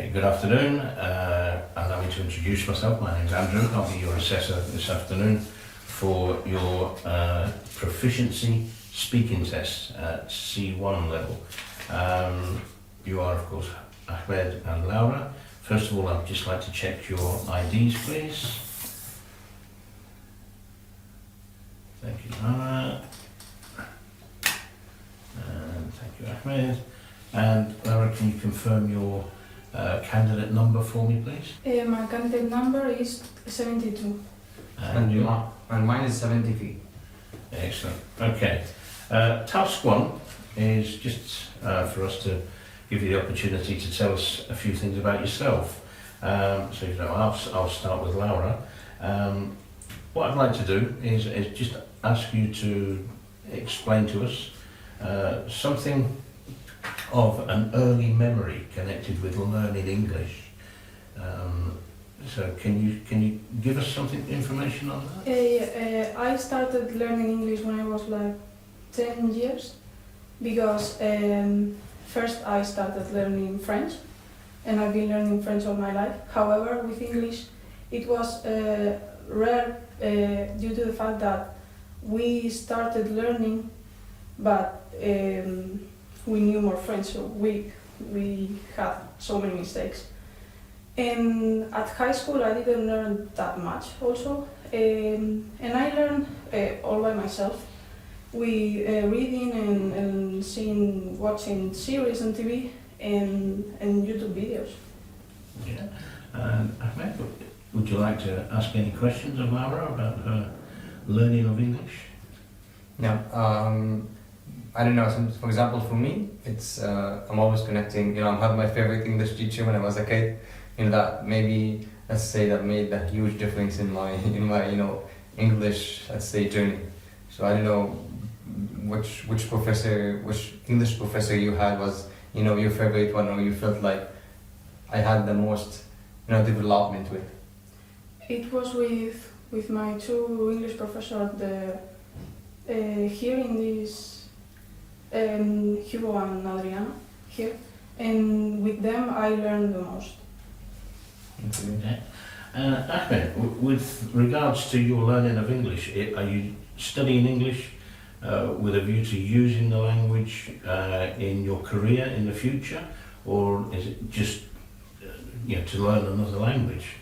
Good afternoon. Allow me to introduce myself. My name is Andrew. I'll be your assessor this afternoon for your proficiency speaking test at C1 level. You are, of course, Ahmed and Laura. First of all, I'd just like to check your IDs, please. Thank you, Laura. And thank you, Ahmed. And Laura, can you confirm your candidate number for me, please? My candidate number is 72. And you? And mine is 73. Excellent. Okay. Task one is just for us to give you the opportunity to tell us a few things about yourself. So, I'll start with Laura. What I'd like to do is just ask you to explain to us something of an early memory connected with learning English. So can you give us something information on that? I started learning English when I was like 10 years because first I started learning French and I've been learning French all my life. However, with English it was rare due to the fact that we started learning but we knew more French, so we had so many mistakes. And at high school I didn't learn that much also, and I learned all by myself. We reading and seeing, watching series on TV and YouTube videos. Yeah. Ahmed, would you like to ask any questions of Laura about her learning of English? Yeah. I don't know, for example, for me, it's, I'm always connecting, I have my favorite English teacher when I was a kid, that maybe, let's say, that made a huge difference in my English, let's say, journey. So I don't know which English professor you had was, your favorite one, or you felt like I had the most, development with. It was with my two English professors, here in this, Hugo and Adriana here, and with them I learned the most. Okay. Ahmed, with regards to your learning of English, are you studying English with a view to using the language in your career in the future, or is it just to learn another language?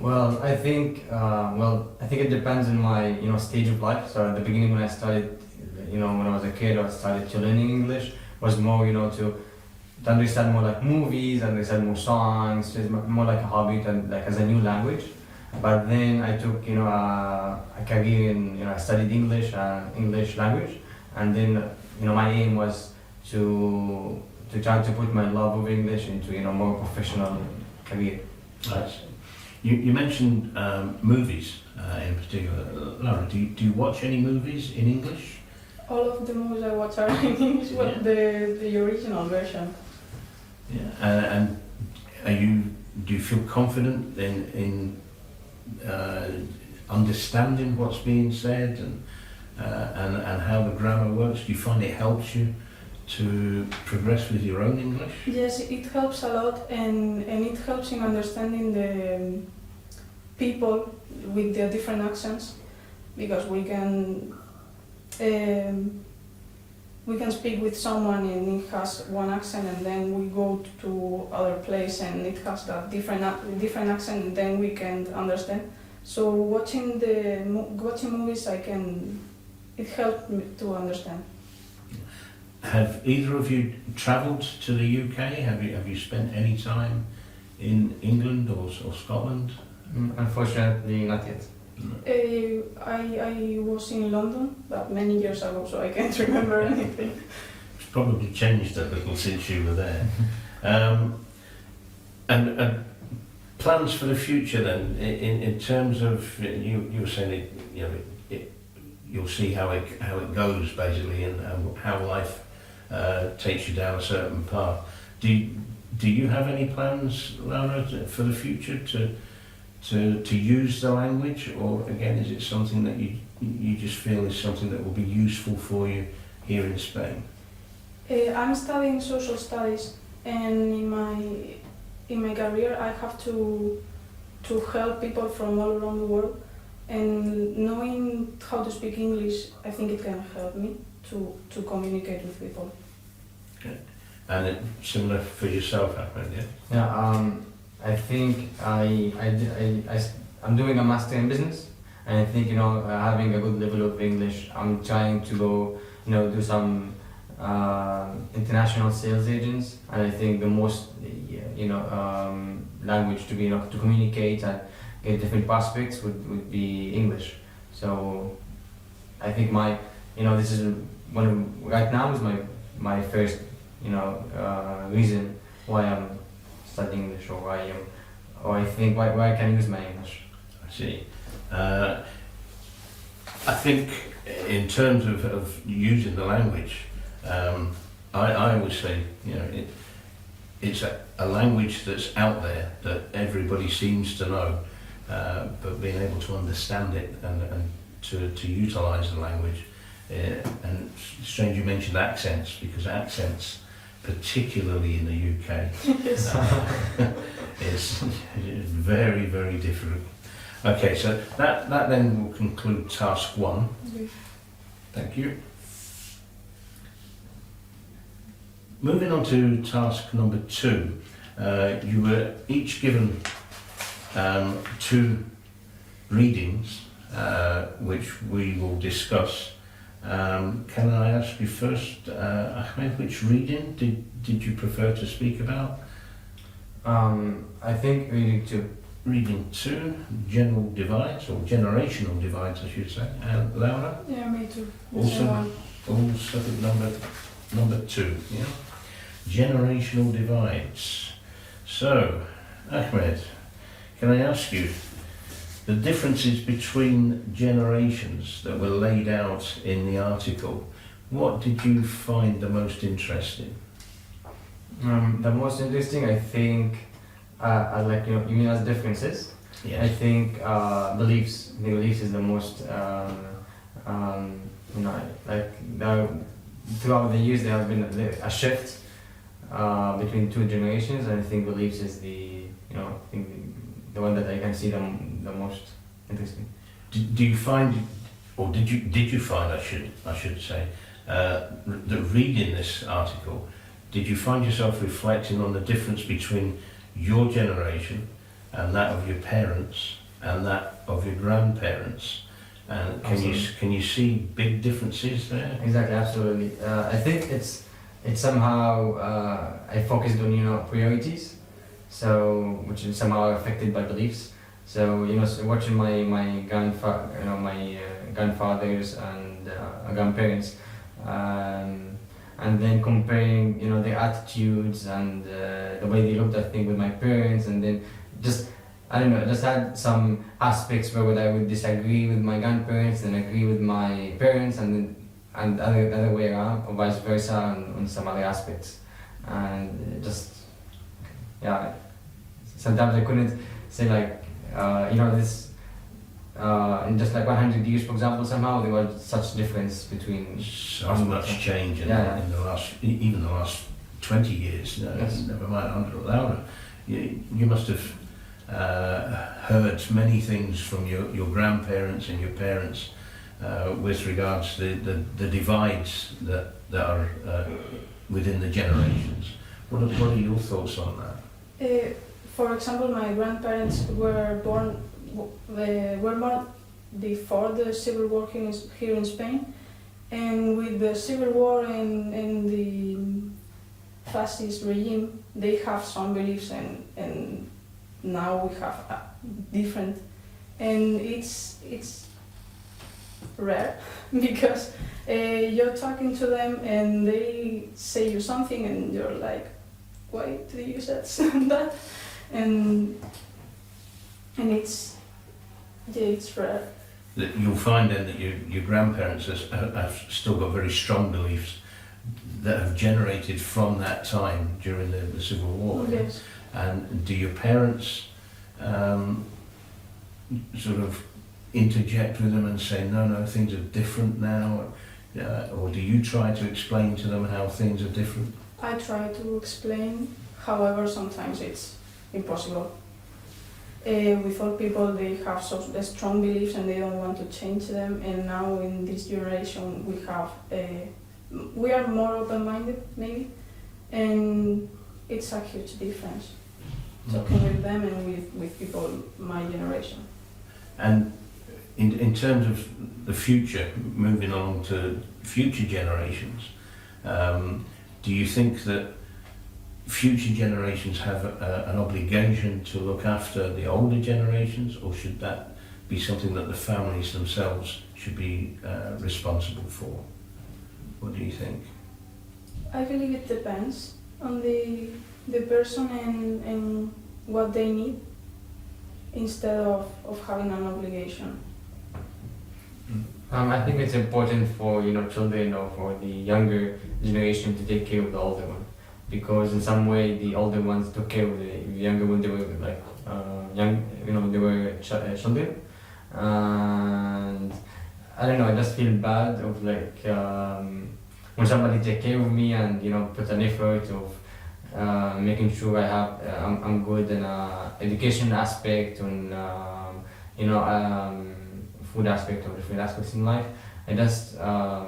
Well, I think it depends on my stage of life. So at the beginning, when I started, when I was a kid, I started to learning English was more to understand more like movies, understand more songs, just more like a hobby than like as a new language. But then I took a career in I studied English language, and then my aim was to try to put my love of English into more professional career. Right. You mentioned movies in particular. Laura, do you watch any movies in English? All of the movies I watch are in English, well, the original version. Yeah, and do you feel confident in understanding what's being said and how the grammar works? Do you find it helps you to progress with your own English? Yes, it helps a lot, and it helps in understanding the people with their different accents, because we can speak with someone and it has one accent, and then we go to other place and it has that different accent, and then we can understand. So watching movies, it helped me to understand. Have either of you travelled to the UK? Have you spent any time in England or Scotland? Unfortunately, not yet. I was in London, but many years ago, so I can't remember anything. It's probably changed a little since you were there. And plans for the future then, in terms of you were saying you'll see how it goes basically, and how life takes you down a certain path. Do you have any plans, Laura, for the future to use the language, or again is it something that you just feel is something that will be useful for you here in Spain? I'm studying social studies, and in my career I have to help people from all around the world, and knowing how to speak English, I think it can help me to communicate with people. And similar for yourself, Ahmed, yeah? Yeah, I think I'm doing a master in business, and I think, having a good level of English, I'm trying to go, do some international sales agents, and I think the most, language to be, to communicate and get different prospects would be English. So I think this is right now is my first, reason why I'm studying English, or I think why I can use my English. I see. I think in terms of using the language, I always say, it's a language that's out there that everybody seems to know, but being able to understand it and to utilise the language. And it's strange you mentioned accents, because accents, particularly in the UK, Yes. is very, very different. Okay, so that then will conclude task 1. Okay. Thank you. Moving on to task number 2, you were each given 2 readings, which we will discuss. Can I ask you first, Ahmed, which reading did you prefer to speak about? I think reading 2. Reading 2, general divides, or generational divides, I should say. And Laura? Yeah, me too. Also, also number 2, yeah? Generational divides. So, Ahmed, can I ask you, the differences between generations that were laid out in the article, what did you find the most interesting? The most interesting, I think, you mean as differences? I Yes. think beliefs. The beliefs is the most, throughout the years there has been a shift between 2 generations, and I think beliefs is the one that I can see the most interesting. Do you find, or did you find, I should say, that reading this article, did you find yourself reflecting on the difference between your generation and that of your parents and that of your grandparents? And can you see big differences there? Exactly, absolutely. I think it's somehow I focused on priorities, so which is somehow affected by beliefs. So so watching my grandfathers and grandparents, and then comparing their attitudes and the way they looked at things with my parents, and then just had some aspects where I would disagree with my grandparents and agree with my parents, and other way around, or vice versa on some other aspects. And sometimes I couldn't say this in just 100 years, for example, somehow there was such difference between So much change in the last, even the last 20 years, Yes. never mind 100. Laura, you must have heard many things from your grandparents and your parents with regards to the divides that are within the generations. What are your thoughts on that? For example, my grandparents were born before the civil war here in Spain, and with the civil war and the fascist regime, they have some beliefs, and now we have different, and it's rare because you're talking to them and they say you something and you're like, why do you say that? And it's rare. That you'll find then that your grandparents have still got very strong beliefs that have generated from that time during the Civil War. Yes. And do your parents sort of interject with them and say, no, things are different now? Or do you try to explain to them how things are different? I try to explain, however, sometimes it's impossible. With old people, they have so strong beliefs and they don't want to change them. And now in this generation, we are more open-minded, maybe, and it's a huge difference talking with them and with people my generation. And in terms of the future, moving on to future generations, do you think that future generations have an obligation to look after the older generations, or should that be something that the families themselves should be responsible for? What do you think? I believe it depends on the person and what they need, instead of having an obligation. I think it's important for children or for the younger generation to take care of the older one, because in some way the older ones took care of the younger when they were like they were children, and I don't know. I just feel bad of when somebody take care of me and put an effort of making sure I have I'm good in education aspect and food aspect or different aspects in life. I just I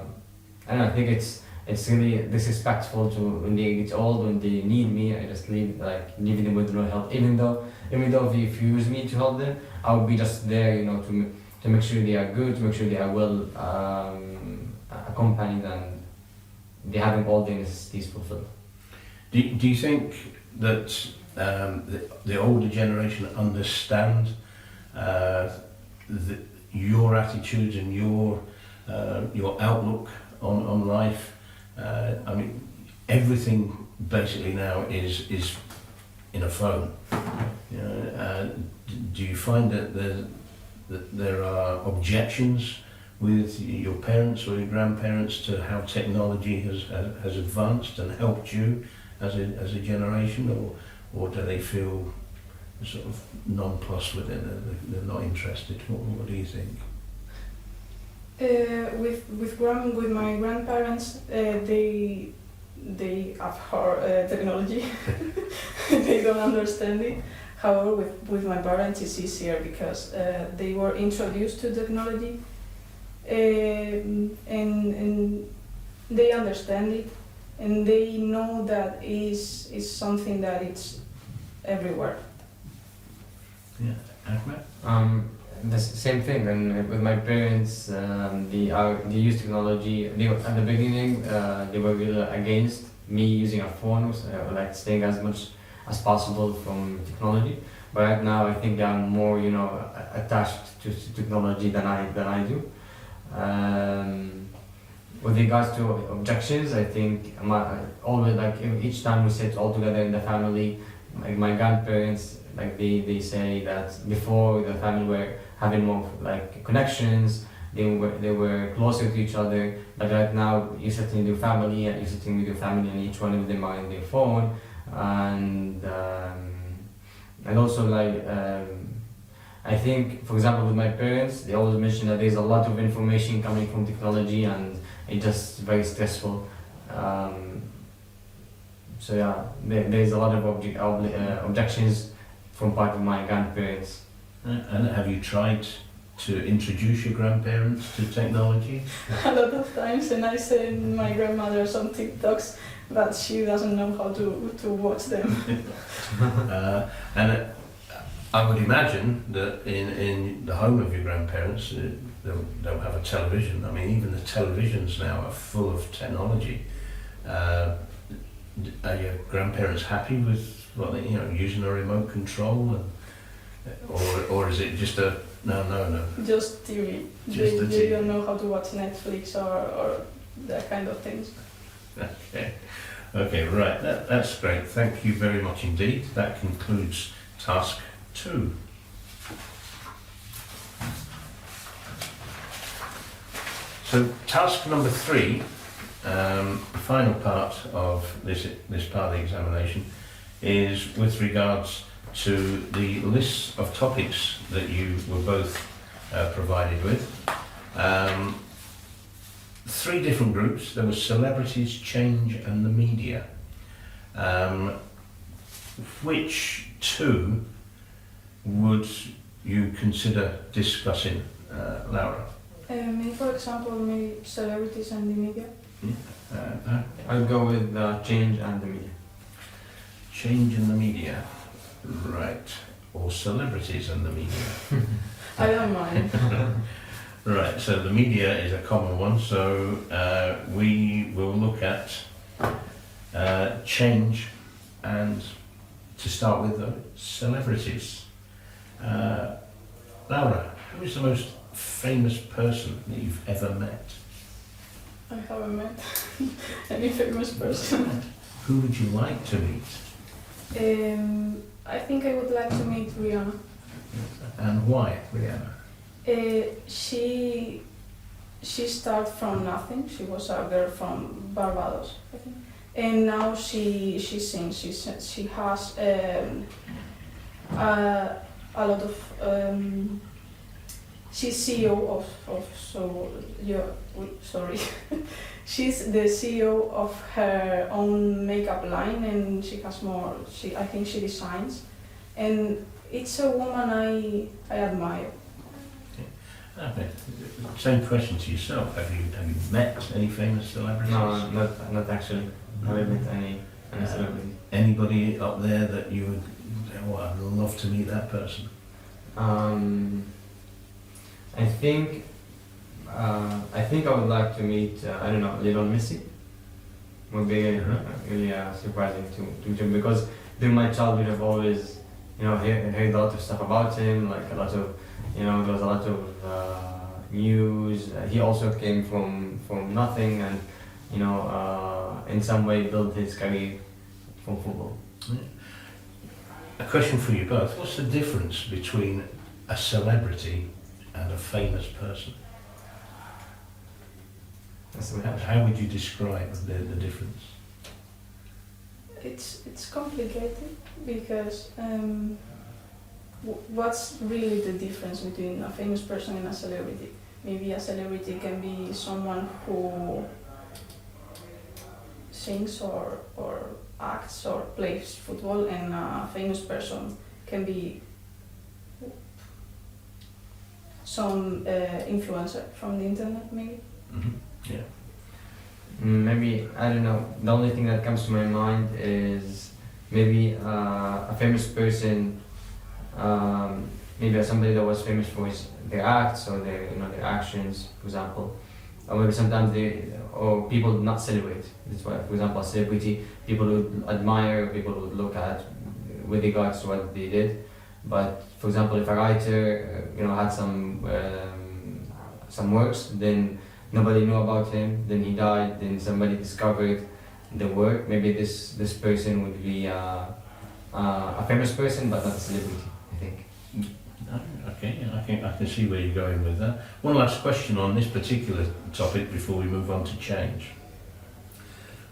don't know. I think it's really disrespectful to when they get old, when they need me. I just leave them with no help. Even though they refuse me to help them, I will be just there, to make sure they are good, to make sure they are well accompanied and they have all their necessities fulfilled. Do you think that the older generation understand your attitudes and your outlook on life? I mean, everything basically now is in a phone. Do you find that there are objections with your parents or your grandparents to how technology has advanced and helped you as a generation, or do they feel sort of nonplussed with it? They're not interested. What do you think? With my grandparents, they abhor technology. They don't understand it. However, with my parents, it's easier because they were introduced to technology, and they understand it, and they know that is something that it's everywhere. Yeah, Ahmed? The same thing. And with my parents, they use technology. At the beginning, they were really against me using a phone, staying as much as possible from technology. But right now, I think I'm more, attached to technology than I do. With regards to objections, I think always each time we sit all together in the family, my grandparents, they say that before the family were having more connections, they were closer to each other. But right now, you're sitting with your family, and each one of them are in their phone, and also I think, for example, with my parents, they always mention that there's a lot of information coming from technology, and it's just very stressful. So yeah, there's a lot of objections from part of my grandparents. And have you tried to introduce your grandparents to technology? A lot of times, and I send my grandmother some TikToks, but she doesn't know how to watch them. And I would imagine that in the home of your grandparents, they'll have a television. I mean, even the televisions now are full of technology. Are your grandparents happy with using a remote control, or is it just a no? Just TV. They don't know how to watch Netflix or that kind of things. Okay, right. That's great. Thank you very much indeed. That concludes task 2. So task number 3, the final part of this part of the examination, is with regards to the list of topics that you were both provided with. 3 different groups. There was celebrities, change, and the media. Which two would you consider discussing, Laura? Maybe, for example, maybe celebrities and the media. I'll go with change and the media. Change in the media, right? Or celebrities and the media. I don't mind. Right, so the media is a common one, so we will look at change and, to start with, celebrities. Laura, who is the most famous person that you've ever met? I haven't met any famous person. Who would you like to meet? I think I would like to meet Rihanna. And why, Rihanna? She started from nothing. She was a girl from Barbados, I think, and now she sings. She has a lot of. She's CEO of sorry. She's the CEO of her own makeup line, and she has more. I think she designs, and it's a woman I admire. Okay. Same question to yourself. Have you met any famous celebrities? No, not actually. I haven't met any celebrity. Anybody up there that you would? Oh, I'd love to meet that person. I think I would like to meet I don't know, Lionel Messi. Would be really surprising to him, because during my childhood I've always heard a lot of stuff about him, like a lot of there was a lot of news. He also came from nothing, and in some way built his career from football. Yeah. A question for you both. What's the difference between a celebrity and a famous person? How would you describe the difference? It's complicated because what's really the difference between a famous person and a celebrity? Maybe a celebrity can be someone who sings or acts or plays football, and a famous person can be some influencer from the internet, maybe. Mm-hmm. Yeah. Maybe, I don't know, the only thing that comes to my mind is maybe a famous person, maybe somebody that was famous for their acts or their actions, for example. Or maybe sometimes or people not celebrate. That's why, for example, a celebrity, people would admire, people would look at with regards to what they did. But for example, if a writer, had some works, then nobody knew about him, then he died, then somebody discovered the work. Maybe this person would be a famous person, but not a celebrity, I think. Okay, I can see where you're going with that. One last question on this particular topic before we move on to change.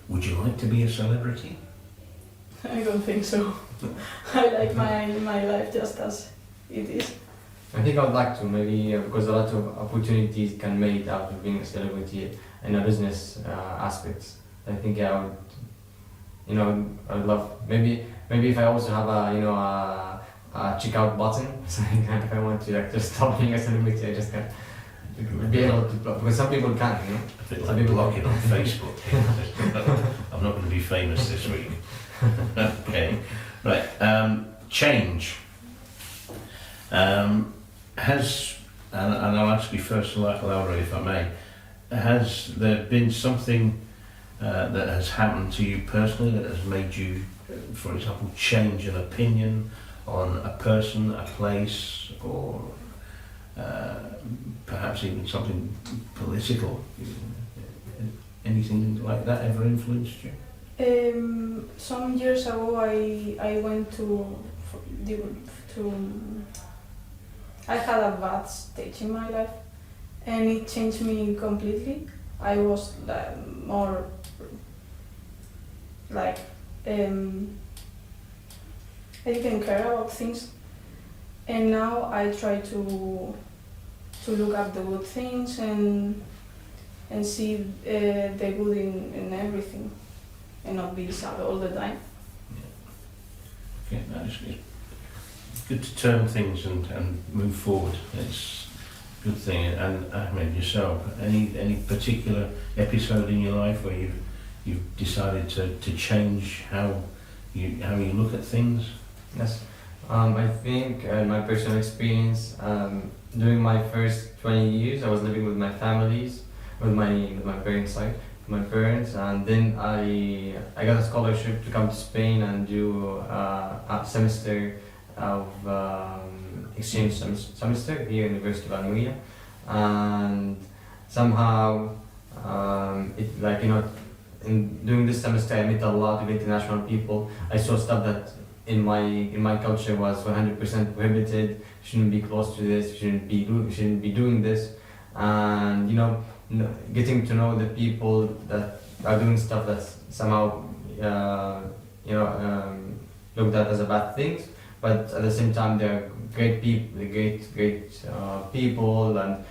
Would you like to be a celebrity? I don't think so. I like my life just as it is. I think I would like to, maybe because a lot of opportunities can be made out of being a celebrity in a business aspects. I think I would, I'd love, maybe if I also have a checkout button, so if I want to just stop being a celebrity, I just can't be able to block, because some people can't, A bit like blocking on Facebook. I'm not going to be famous this week. Okay, right. Change. And I'll ask you first, Laura, if I may. Has there been something that has happened to you personally that has made you, for example, change an opinion on a person, a place, or perhaps even something political? Anything like that ever influenced you? Some years ago, I went I had a bad stage in my life, and it changed me completely. I was more like I didn't care about things, and now I try to look at the good things and see the good in everything, and not be sad all the time. Okay, that is good. good to turn things and move forward. It's a good thing. And Ahmed, yourself, any particular episode in your life where you've decided to change how you look at things? Yes. I think my personal experience, during my first 20 years, I was living with my families, with my parents' side, my parents, and then I got a scholarship to come to Spain and do a semester of exchange semester here at University of Almeria, and somehow it, like, you know, in doing this semester I met a lot of international people. I saw stuff that in my culture was 100% prohibited. Shouldn't be close to this. Shouldn't be doing this. And, you know, getting to know the people that are doing stuff that's somehow looked at as a bad things, but at the same time they're great people, great people and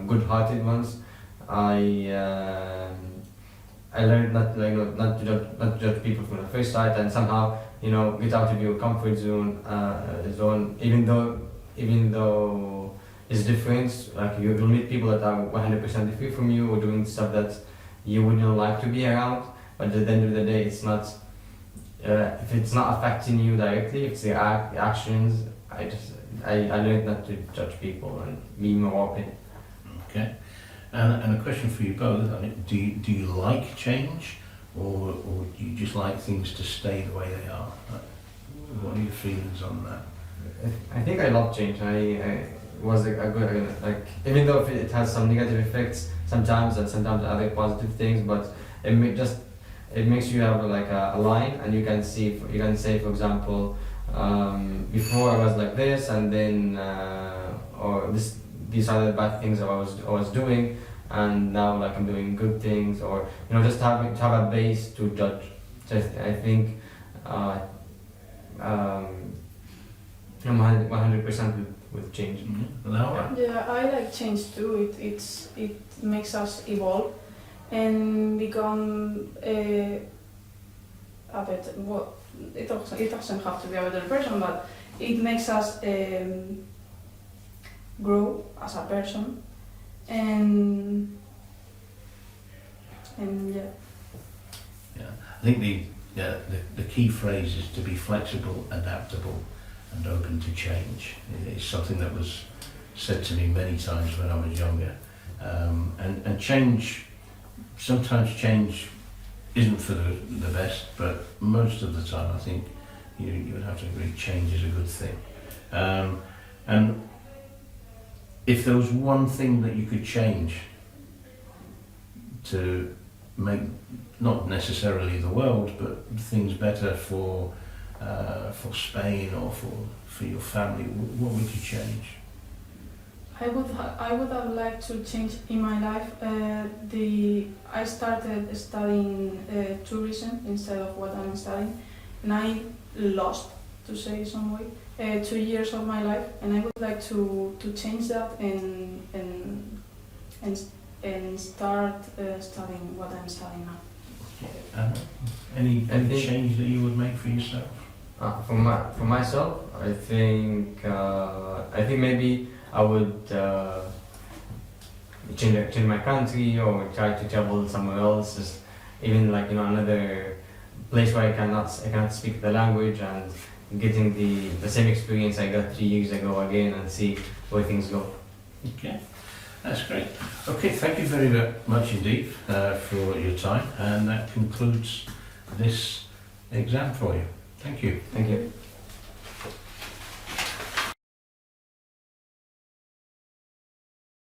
good-hearted ones. I learned not to judge people from the first sight, and somehow, you know, get out of your comfort zone. Even though it's different, like you'll meet people that are 100% different from you or doing stuff that you wouldn't like to be around. But at the end of the day, it's not. If it's not affecting you directly, if it's their actions, I learned not to judge people and be more open. Okay. And a question for you both, I mean, do you like change, or do you just like things to stay the way they are? What are your feelings on that? I think I love change. I was a good, like, even though it has some negative effects sometimes and sometimes other positive things, but it makes you have like a line, and you can say, for example, before I was like this, and then or these are the bad things I was doing, and now like I'm doing good things, or, you know, just to have a base to judge. Just, I think I'm 100% with change. Mm-hmm. Laura? Yeah, I like change too. It makes us evolve and become a bit. Well, it doesn't have to be a better person, but it makes us grow as a person, and yeah. Yeah, I think the key phrase is to be flexible, adaptable, and open to change. It's something that was said to me many times when I was younger. And change, sometimes change isn't for the best, but most of the time I think you would have to agree change is a good thing. And if there was one thing that you could change to make, not necessarily the world, but things better for Spain or for your family, what would you change? I would have liked to change in my life. I started studying tourism instead of what I'm studying, and I lost, to say some way, 2 years of my life, and I would like to change that and start studying what I'm studying now. Any change that you would make for yourself? For myself, I think maybe I would change my country, or try to travel somewhere else, just even, like, you know, another place where I cannot speak the language, and getting the same experience I got 3 years ago again, and see where things go. Okay, that's great. Okay, thank you very much indeed for your time, and that concludes this exam for you. Thank you. Thank you.